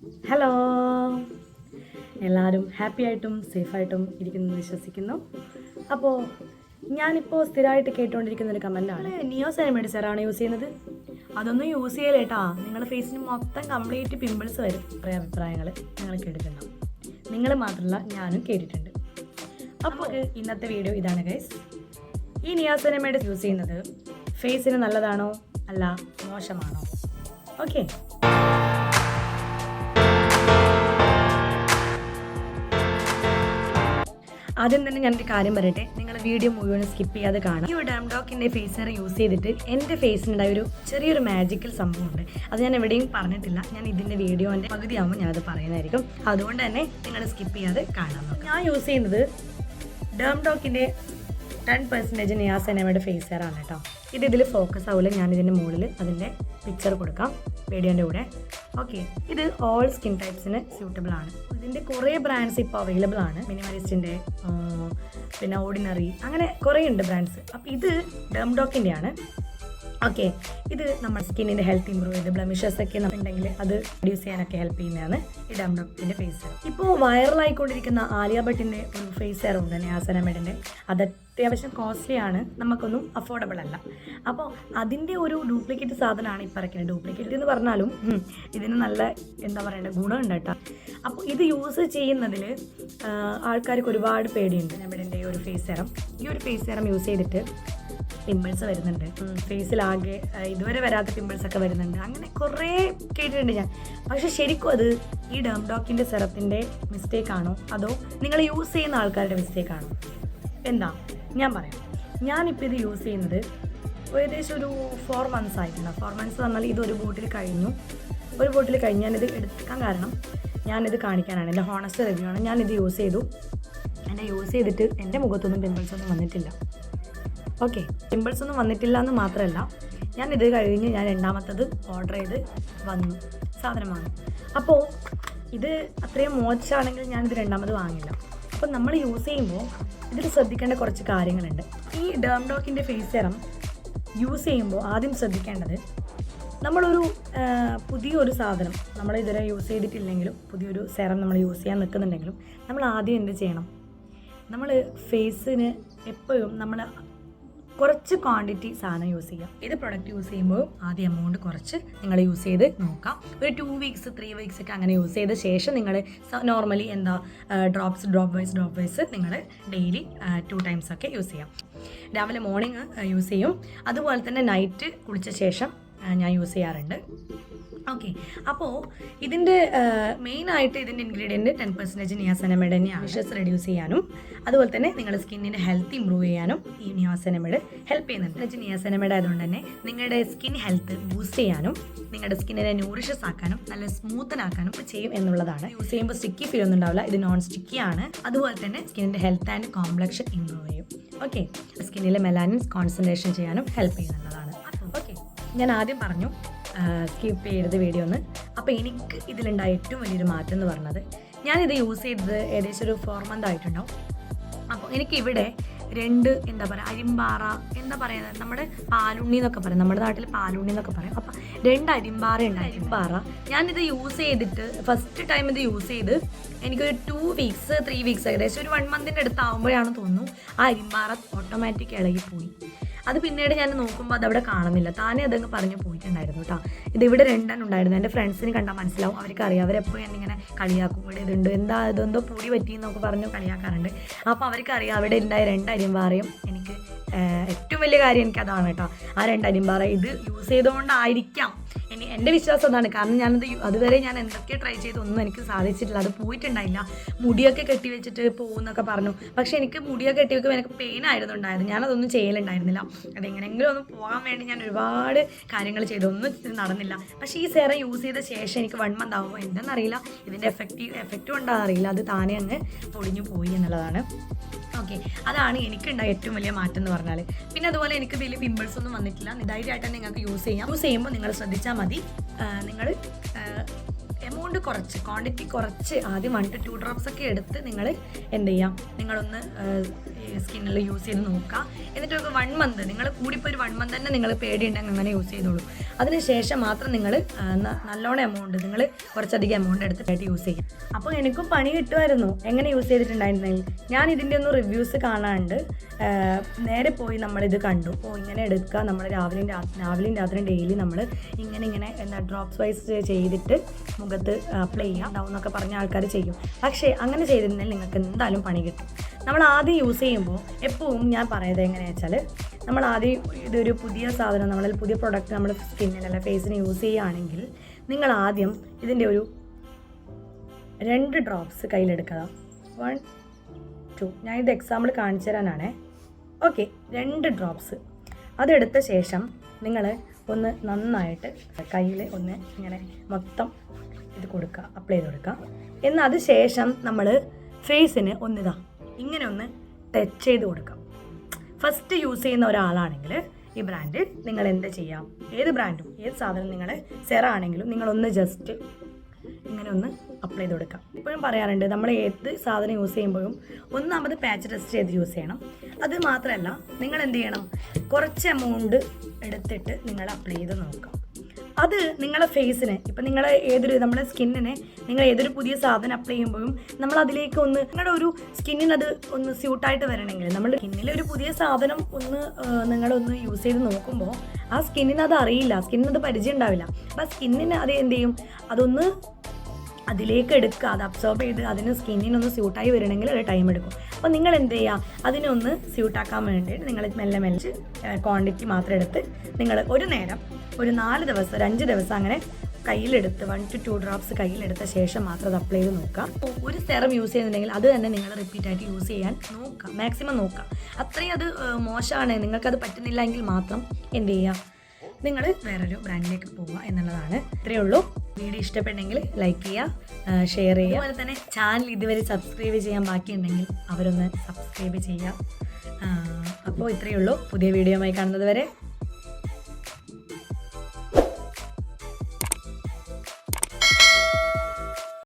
Hello, എല്ലാവരും happy ആയിട്ടും സേഫായിട്ടും ഇരിക്കുന്നു വിശ്വസിക്കുന്നു. അപ്പോൾ ഞാനിപ്പോൾ സ്ഥിരമായിട്ട് കേട്ടുകൊണ്ടിരിക്കുന്ന ഒരു കമൻറ്റാണ്, നിയോസിനമൈഡ് സെറാണ് യൂസ് ചെയ്യുന്നത്. അതൊന്നും യൂസ് ചെയ്യലേട്ടാ, നിങ്ങളുടെ ഫേസിന് മൊത്തം കംപ്ലീറ്റ് പിമ്പിൾസ് വരും. കുറേ അഭിപ്രായങ്ങൾ നിങ്ങൾ കേട്ടിട്ടുണ്ടാവും. നിങ്ങൾ മാത്രമല്ല, ഞാനും കേട്ടിട്ടുണ്ട്. അപ്പോൾ ഇന്നത്തെ വീഡിയോ ഇതാണ് ഗൈസ്. ഈ നിയോസിനമൈഡ് യൂസ് ചെയ്യുന്നത് ഫേസിന് നല്ലതാണോ അല്ല മോശമാണോ? ഓക്കെ, ആദ്യം തന്നെ ഞാനൊരു കാര്യം പറയട്ടെ, നിങ്ങൾ വീഡിയോ മുഴുവൻ സ്കിപ്പ് ചെയ്യാതെ കാണാം. ഈ ഡെർമഡോക്കിൻ്റെ ഫേസ് സെറം യൂസ് ചെയ്തിട്ട് എൻ്റെ ഫേസിനുണ്ടായ ഒരു ചെറിയൊരു മാജിക്കൽ സംഭവമുണ്ട്. അത് ഞാൻ എവിടെയും പറഞ്ഞിട്ടില്ല. ഞാൻ ഇതിൻ്റെ വീഡിയോൻ്റെ പകുതിയാകുമ്പോൾ ഞാനത് പറയുന്നതായിരിക്കും. അതുകൊണ്ട് തന്നെ നിങ്ങൾ സ്കിപ്പ് ചെയ്യാതെ കാണാം. ഞാൻ യൂസ് ചെയ്യുന്നത് ഡെർമഡോക്കിൻ്റെ 10% നിയാസിനമൈഡ് ഫേസ് സെറാണ് കേട്ടോ. ഇതിൽ ഫോക്കസ് ആവില്ല. ഞാനിതിൻ്റെ മുകളിൽ അതിൻ്റെ പിക്ചർ കൊടുക്കാം വീഡിയോൻ്റെ കൂടെ. ഓക്കെ, ഇത് ഓൾ സ്കിൻ ടൈപ്സിന് സ്യൂട്ടബിൾ ആണ്. ഇതിൻ്റെ കുറേ ബ്രാൻഡ്സ് ഇപ്പോൾ അവൈലബിൾ ആണ്. മിനിമലിസ്റ്റിൻ്റെ, പിന്നെ ഓർഡിനറി, അങ്ങനെ കുറേ ഉണ്ട് ബ്രാൻഡ്സ്. അപ്പോൾ ഇത് ഡെർമഡോക്കിൻ്റെ ആണ്. ഓക്കെ, ഇത് നമ്മുടെ സ്കിന്നിൻ്റെ ഹെൽത്ത് ഇമ്പ്രൂവ് ചെയ്ത് ബ്ലമിഷസ് ഒക്കെ ഉണ്ടെങ്കിൽ അത് റെഡ്യൂസ് ചെയ്യാനൊക്കെ ഹെൽപ്പ് ചെയ്യുന്നതാണ് ഈ ഡെർമഡോക്കിൻ്റെ ഫേസ് സെറം. ഇപ്പോൾ വൈറലായിക്കൊണ്ടിരിക്കുന്ന ആലിയ ഭട്ടിൻ്റെ ഒരു ഫേസ് സെറം ഉണ്ട് നിയാസിനമൈഡിൻ്റെ. അത് അത്യാവശ്യം കോസ്റ്റ്ലി ആണ്, നമുക്കൊന്നും അഫോർഡബിൾ അല്ല. അപ്പോൾ അതിൻ്റെ ഒരു ഡ്യൂപ്ലിക്കേറ്റ് സാധനമാണ് ഇപ്പോൾ ഇറക്കുന്നത്. ഡ്യൂപ്ലിക്കേറ്റ് എന്ന് പറഞ്ഞാലും ഇതിന് നല്ല എന്താ പറയേണ്ടത് ഗുണമുണ്ട് കേട്ടോ. അപ്പോൾ ഇത് യൂസ് ചെയ്യുന്നതിൽ ആൾക്കാർക്ക് ഒരുപാട് പേടിയുണ്ട്. നമ്മുടെ ഒരു ഫേസ് സെറം, ഈ ഒരു ഫേസ് സെറം യൂസ് ചെയ്തിട്ട് പിമ്പിൾസ് വരുന്നുണ്ട്, ഫേസിലാകെ ഇതുവരെ വരാത്ത പിമ്പിൾസൊക്കെ വരുന്നുണ്ട്, അങ്ങനെ കുറേ കേട്ടിട്ടുണ്ട് ഞാൻ. പക്ഷേ ശരിക്കും അത് ഈ ഡെർമഡോക്കിൻ്റെ സെറത്തിൻ്റെ മിസ്റ്റേക്കാണോ അതോ നിങ്ങൾ യൂസ് ചെയ്യുന്ന ആൾക്കാരുടെ മിസ്റ്റേക്കാണോ? എന്താ ഞാൻ പറയാം. ഞാനിപ്പോൾ ഇത് യൂസ് ചെയ്യുന്നത് ഏകദേശം ഒരു 4 months ആയിട്ടുണ്ട്. 4 months പറഞ്ഞാൽ ഇത് ഒരു ബോട്ടിൽ കഴിഞ്ഞു. ഒരു ബോട്ടിൽ കഴിഞ്ഞ് ഞാനിത് എടുക്കാൻ കാരണം ഞാനിത് കാണിക്കാനാണ്. എൻ്റെ ഹോണസ്റ്റ് റിവ്യൂ ആണ്. ഞാനിത് യൂസ് ചെയ്തു. എന്നെ യൂസ് ചെയ്തിട്ട് എൻ്റെ മുഖത്തൊന്നും പിമ്പിൾസൊന്നും വന്നിട്ടില്ല. ഓക്കെ, പിമ്പിൾസ് ഒന്നും വന്നിട്ടില്ല എന്ന് മാത്രമല്ല, ഞാനിത് കഴിഞ്ഞ് ഞാൻ രണ്ടാമത്തത് ഓർഡർ ചെയ്ത് വന്നു സാധനമാണ്. അപ്പോൾ ഇത് അത്രയും മോശമാണെങ്കിൽ ഞാനിത് രണ്ടാമത് വാങ്ങില്ല. അപ്പോൾ നമ്മൾ യൂസ് ചെയ്യുമ്പോൾ ഇതിൽ ശ്രദ്ധിക്കേണ്ട കുറച്ച് കാര്യങ്ങളുണ്ട്. ഈ ഡെർമഡോക്കിൻ്റെ ഫേസ് സെറം യൂസ് ചെയ്യുമ്പോൾ ആദ്യം ശ്രദ്ധിക്കേണ്ടത്, നമ്മളൊരു പുതിയൊരു സാധനം നമ്മൾ ഇതുവരെ യൂസ് ചെയ്തിട്ടില്ലെങ്കിലും പുതിയൊരു സെറം നമ്മൾ യൂസ് ചെയ്യാൻ നിൽക്കുന്നുണ്ടെങ്കിലും നമ്മൾ ആദ്യം എന്ത് ചെയ്യണം? നമ്മൾ ഫേസിന് എപ്പോഴും നമ്മൾ കുറച്ച് ക്വാണ്ടിറ്റി സാധനം യൂസ് ചെയ്യാം. ഇത് പ്രൊഡക്റ്റ് യൂസ് ചെയ്യുമ്പോൾ ആദ്യം എമൗണ്ട് കുറച്ച് നിങ്ങൾ യൂസ് ചെയ്ത് നോക്കാം. ഒരു 2 weeks 3 weeks ഒക്കെ അങ്ങനെ യൂസ് ചെയ്ത ശേഷം നിങ്ങൾ നോർമലി എന്താ ഡ്രോപ്പ് വൈസ് നിങ്ങൾ ഡെയിലി 2 times ഒക്കെ യൂസ് ചെയ്യാം. രാവിലെ മോർണിംഗ് യൂസ് ചെയ്യും, അതുപോലെ തന്നെ നൈറ്റ് കുളിച്ച ശേഷം ഞാൻ യൂസ് ചെയ്യാറുണ്ട്. ഓക്കെ, അപ്പോൾ ഇതിൻ്റെ മെയിനായിട്ട് ഇതിൻ്റെ ഇൻഗ്രീഡിയൻറ്റ് 10% നിയാസിനമൈഡ് തന്നെയാണ്. വിഷസ് റെഡ്യൂസ് ചെയ്യാനും അതുപോലെ തന്നെ നിങ്ങളുടെ സ്കിന്നിൻ്റെ ഹെൽത്ത് ഇമ്പ്രൂവ് ചെയ്യാനും ഈ നിയാസിനമൈഡ് ഹെൽപ്പ് ചെയ്യുന്നുണ്ട്. നിയാസിനമൈഡ് ആയതുകൊണ്ട് തന്നെ നിങ്ങളുടെ സ്കിൻ ഹെൽത്ത് ബൂസ്റ്റ് ചെയ്യാനും നിങ്ങളുടെ സ്കിന്നിനെ ന്യൂറിഷസ് ആക്കാനും നല്ല സ്മൂത്തനാക്കാനും ചെയ്യും എന്നുള്ളതാണ്. യൂസ് ചെയ്യുമ്പോൾ സ്റ്റിക്കി ഫീൽ ഒന്നും ഉണ്ടാവില്ല. ഇത് നോൺ സ്റ്റിക്കി ആണ്. അതുപോലെ തന്നെ സ്കിന്നിൻ്റെ ഹെൽത്ത് ആൻഡ് കോംപ്ലക്ഷൻ ഇമ്പ്രൂവ് ചെയ്യും. ഓക്കെ, സ്കിന്നിലെ മെലാനിൻ കോൺസെൻട്രേഷൻ ചെയ്യാനും ഹെൽപ്പ് ചെയ്യുന്നുള്ളതാണ്. ഓക്കെ, ഞാൻ ആദ്യം പറഞ്ഞു സ്കിപ്പ് ചെയ്തത് വീഡിയോ ഒന്ന്. അപ്പോൾ എനിക്ക് ഇതിലുണ്ടായ ഏറ്റവും വലിയൊരു മാറ്റം എന്ന് പറഞ്ഞത്, ഞാനിത് യൂസ് ചെയ്തത് ഏകദേശം ഒരു 4 months ആയിട്ടുണ്ടാവും. അപ്പോൾ എനിക്കിവിടെ 2 എന്താ പറയുക അരിമ്പാറ എന്താ പറയുന്നത്, നമ്മുടെ പാലുണ്ണി എന്നൊക്കെ പറയും, നമ്മുടെ നാട്ടിൽ പാലുണ്ണി എന്നൊക്കെ പറയും. അപ്പം 2 അരിമ്പാറ ഉണ്ട്. അരിമ്പാറ ഞാനിത് യൂസ് ചെയ്തിട്ട് ഫസ്റ്റ് ടൈം ഇത് യൂസ് ചെയ്ത് എനിക്കൊരു 2 weeks 3 weeks ഏകദേശം ഒരു 1 month അടുത്താവുമ്പോഴാണ് തോന്നുന്നു ആ അരിമ്പാറ ഓട്ടോമാറ്റിക് ഇളകിപ്പോയി. അത് പിന്നീട് ഞാൻ നോക്കുമ്പോൾ അതവിടെ കാണുന്നില്ല, താനേ അതങ്ങ് പറഞ്ഞു പോയിട്ടുണ്ടായിരുന്നു കേട്ടോ. ഇതിവിടെ 2 ഉണ്ടായിരുന്നു. എൻ്റെ ഫ്രണ്ട്സിന് കണ്ടാൽ മനസ്സിലാവും, അവർക്ക് അറിയാം. അവരെപ്പോഴും എന്നിങ്ങനെ കളിയാക്കും, ഇവിടെ ഇതുണ്ട്, ഇതെന്തോ പൊടി പറ്റിയെന്നൊക്കെ പറഞ്ഞു കളിയാക്കാറുണ്ട്. അപ്പോൾ അവർക്ക് അറിയാം അവിടെ ഉണ്ടായ 2 അരിമ്പാറയും എനിക്ക് ഏറ്റവും വലിയ കാര്യം എനിക്കതാണ് കേട്ടോ. ആ 2 അരിമ്പാറ ഇത് യൂസ് ചെയ്തുകൊണ്ടായിരിക്കാം എൻ്റെ വിശ്വാസം അതാണ്. കാരണം ഞാനത് അതുവരെ ഞാൻ എന്തൊക്കെ ട്രൈ ചെയ്തൊന്നും എനിക്ക് സാധിച്ചിട്ടില്ല, അത് പോയിട്ടുണ്ടായില്ല. മുടിയൊക്കെ കെട്ടി വെച്ചിട്ട് പോകുന്നൊക്കെ പറഞ്ഞു, പക്ഷേ എനിക്ക് മുടിയൊക്കെ കെട്ടി വെക്കുമ്പോൾ എനിക്ക് പെയിൻ ആയിരുന്നു ഉണ്ടായത്. ഞാനതൊന്നും ചെയ്യലുണ്ടായിരുന്നില്ല. അതെങ്ങനെയെങ്കിലും ഒന്ന് പോകാൻ വേണ്ടി ഞാൻ ഒരുപാട് കാര്യങ്ങൾ ചെയ്തു, ഒന്നും നടന്നില്ല. പക്ഷേ ഈ സെറം യൂസ് ചെയ്ത ശേഷം എനിക്ക് 1 month ആകുമ്പോൾ എന്തെന്നറിയില്ല, ഇതിൻ്റെ എഫക്റ്റ് കൊണ്ടാണെന്ന് അറിയില്ല, അത് താനേ അങ്ങ് പൊടിഞ്ഞു പോയി എന്നുള്ളതാണ്. ഓക്കെ, അതാണ് എനിക്കുണ്ടായ ഏറ്റവും വലിയ മാറ്റം എന്ന് പറഞ്ഞാൽ. പിന്നെ അതുപോലെ എനിക്ക് വലിയ പിമ്പിൾസ് ഒന്നും വന്നിട്ടില്ല. ധൈര്യമായിട്ട് തന്നെ നിങ്ങൾക്ക് യൂസ് ചെയ്യാം. യൂസ് ചെയ്യുമ്പോൾ നിങ്ങൾ ശ്രദ്ധിച്ചാൽ മതി, നിങ്ങൾ എമൗണ്ട് കുറച്ച് ക്വാണ്ടിറ്റി കുറച്ച് ആദ്യം 1 to 2 drops ഒക്കെ എടുത്ത് നിങ്ങൾ എന്ത് ചെയ്യാം, നിങ്ങളൊന്ന് സ്കിന്നിൽ യൂസ് ചെയ്ത് നോക്കുക. എന്നിട്ടൊക്കെ 1 മന്ത് നിങ്ങൾ കൂടിപ്പോൾ ഒരു 1 മന്ത് തന്നെ നിങ്ങൾ പേടിയുണ്ടെങ്കിൽ അങ്ങനെ യൂസ് ചെയ്തോളൂ. അതിനുശേഷം മാത്രം നിങ്ങൾ നല്ലോണം എമൗണ്ട് നിങ്ങൾ കുറച്ചധികം എമൗണ്ട് എടുത്തിട്ടായിട്ട് യൂസ് ചെയ്യും. അപ്പോൾ എനിക്കും പണി കിട്ടുമായിരുന്നു എങ്ങനെ യൂസ് ചെയ്തിട്ടുണ്ടായിരുന്നെങ്കിൽ. ഞാൻ ഇതിൻ്റെ ഒന്നും റിവ്യൂസ് കാണാണ്ട് നേരെ പോയി നമ്മളിത് കണ്ടു. ഇങ്ങനെ എടുക്കുക, നമ്മൾ രാവിലെയും രാത്രിയും ഡെയിലി നമ്മൾ ഇങ്ങനെ എന്താ ഡ്രോപ്സ് വൈസ് ചെയ്തിട്ട് മുഖത്ത് അപ്ലൈ ചെയ്യാം ഡൗൺ എന്നൊക്കെ പറഞ്ഞ ആൾക്കാർ ചെയ്യും. പക്ഷേ അങ്ങനെ ചെയ്തിരുന്നെങ്കിൽ നിങ്ങൾക്ക് എന്തായാലും പണി കിട്ടും. നമ്മൾ ആദ്യം യൂസ് ചെയ്യുമ്പോൾ എപ്പോഴും ഞാൻ പറയുന്നത് എങ്ങനെയാണെന്ന് വെച്ചാൽ, നമ്മൾ ആദ്യം ഇതൊരു പുതിയ സാധനം, നമ്മളിൽ പുതിയ പ്രൊഡക്റ്റ് നമ്മൾ സ്കിന്നിനല്ല ഫേസിന് യൂസ് ചെയ്യുകയാണെങ്കിൽ നിങ്ങൾ ആദ്യം ഇതിൻ്റെ ഒരു 2 ഡ്രോപ്സ് കയ്യിലെടുക്കുക. 1 2 ഞാൻ ഇത് എക്സാമ്പിൾ കാണിച്ചു തരാനാണേ. ഓക്കെ, 2 ഡ്രോപ്സ് അതെടുത്ത ശേഷം നിങ്ങൾ ഒന്ന് നന്നായിട്ട് കയ്യിൽ ഒന്ന് ഇങ്ങനെ മൊത്തം ഇത് കൊടുക്കുക, അപ്ലൈ ചെയ്ത് കൊടുക്കുക. എന്നാൽ അത് ശേഷം നമ്മൾ ഫേസിന് ഒന്നിതാ ഇങ്ങനെ ഒന്ന് ടച്ച് ചെയ്ത് കൊടുക്കാം. ഫസ്റ്റ് യൂസ് ചെയ്യുന്ന ഒരാളാണെങ്കിൽ ഈ ബ്രാൻഡ് നിങ്ങൾ എന്താ ചെയ്യാം, ഏത് ബ്രാൻഡും ഏത് സാധനം നിങ്ങൾ സെറ ആണെങ്കിലും നിങ്ങളൊന്ന് ജസ്റ്റ് ഇങ്ങനെ ഒന്ന് അപ്ലൈ ചെയ്ത് കൊടുക്കാം. ഇപ്പോഴും പറയാറുണ്ട് നമ്മൾ ഏത് സാധനം യൂസ് ചെയ്യുമ്പോഴും ഒന്നാമത് പാച്ച് ടെസ്റ്റ് ചെയ്ത് യൂസ് ചെയ്യണം. അത് മാത്രമല്ല നിങ്ങൾ എന്ത് ചെയ്യണം, കുറച്ച് എമൗണ്ട് എടുത്തിട്ട് നിങ്ങൾ അപ്ലൈ ചെയ്ത് നോക്കാം. അത് നിങ്ങളുടെ ഫേസിന് ഇപ്പം നിങ്ങൾ നമ്മുടെ സ്കിന്നിനെ നിങ്ങൾ ഏതൊരു പുതിയ സാധനം അപ്ലൈ ചെയ്യുമ്പോഴും നമ്മൾ അതിലേക്ക് ഒന്ന് നിങ്ങളുടെ ഒരു സ്കിന്നിന് അത് ഒന്ന് സ്യൂട്ടായിട്ട് വരണമെങ്കിൽ നമ്മൾ സ്കിന്നിലൊരു പുതിയ സാധനം ഒന്ന് നിങ്ങളൊന്ന് യൂസ് ചെയ്ത് നോക്കുമ്പോൾ ആ സ്കിന്നിന് അത് അറിയില്ല, സ്കിന്നിന് അത് പരിചയം ഉണ്ടാവില്ല. അപ്പോൾ ആ സ്കിന്നിന് അത് എന്ത് ചെയ്യും, അതൊന്ന് അതിലേക്ക് എടുക്കുക, അത് അബ്സോർബ് ചെയ്ത് അതിന് സ്കിന്നിനൊന്ന് സ്യൂട്ടായി വരണമെങ്കിൽ ഒരു ടൈം എടുക്കും. അപ്പോൾ നിങ്ങൾ എന്ത് ചെയ്യുക, അതിനൊന്ന് സ്യൂട്ടാക്കാൻ വേണ്ടിയിട്ട് നിങ്ങൾ മെല്ലെ ക്വാണ്ടിറ്റി മാത്രം എടുത്ത് നിങ്ങൾ ഒരു നേരം ഒരു 4 ദിവസം ഒരു 5 ദിവസം അങ്ങനെ കയ്യിലെടുത്ത് 1 to 2 ഡ്രോപ്സ് കയ്യിലെടുത്ത ശേഷം മാത്രം അത് അപ്ലൈ ചെയ്ത് നോക്കുക. ഒരു സെറം യൂസ് ചെയ്യുന്നുണ്ടെങ്കിൽ അത് തന്നെ നിങ്ങൾ റിപ്പീറ്റായിട്ട് യൂസ് ചെയ്യാൻ നോക്കുക, മാക്സിമം നോക്കുക. അത്രയും അത് മോശമാണ്, നിങ്ങൾക്കത് പറ്റുന്നില്ല എങ്കിൽ മാത്രം എന്ത് ചെയ്യുക, നിങ്ങൾ വേറൊരു ബ്രാൻഡിലേക്ക് പോവുക എന്നുള്ളതാണ്. ഇത്രയേ ഉള്ളൂ. വീഡിയോ ഇഷ്ടപ്പെട്ടെങ്കിൽ ലൈക്ക് ചെയ്യുക, ഷെയർ ചെയ്യുക. അതുപോലെ തന്നെ ചാനൽ ഇതുവരെ സബ്സ്ക്രൈബ് ചെയ്യാൻ ബാക്കിയുണ്ടെങ്കിൽ അവരൊന്ന് സബ്സ്ക്രൈബ് ചെയ്യുക. അപ്പോൾ ഇത്രയേ ഉള്ളൂ. പുതിയ വീഡിയോയുമായി കാണുന്നത് വരെ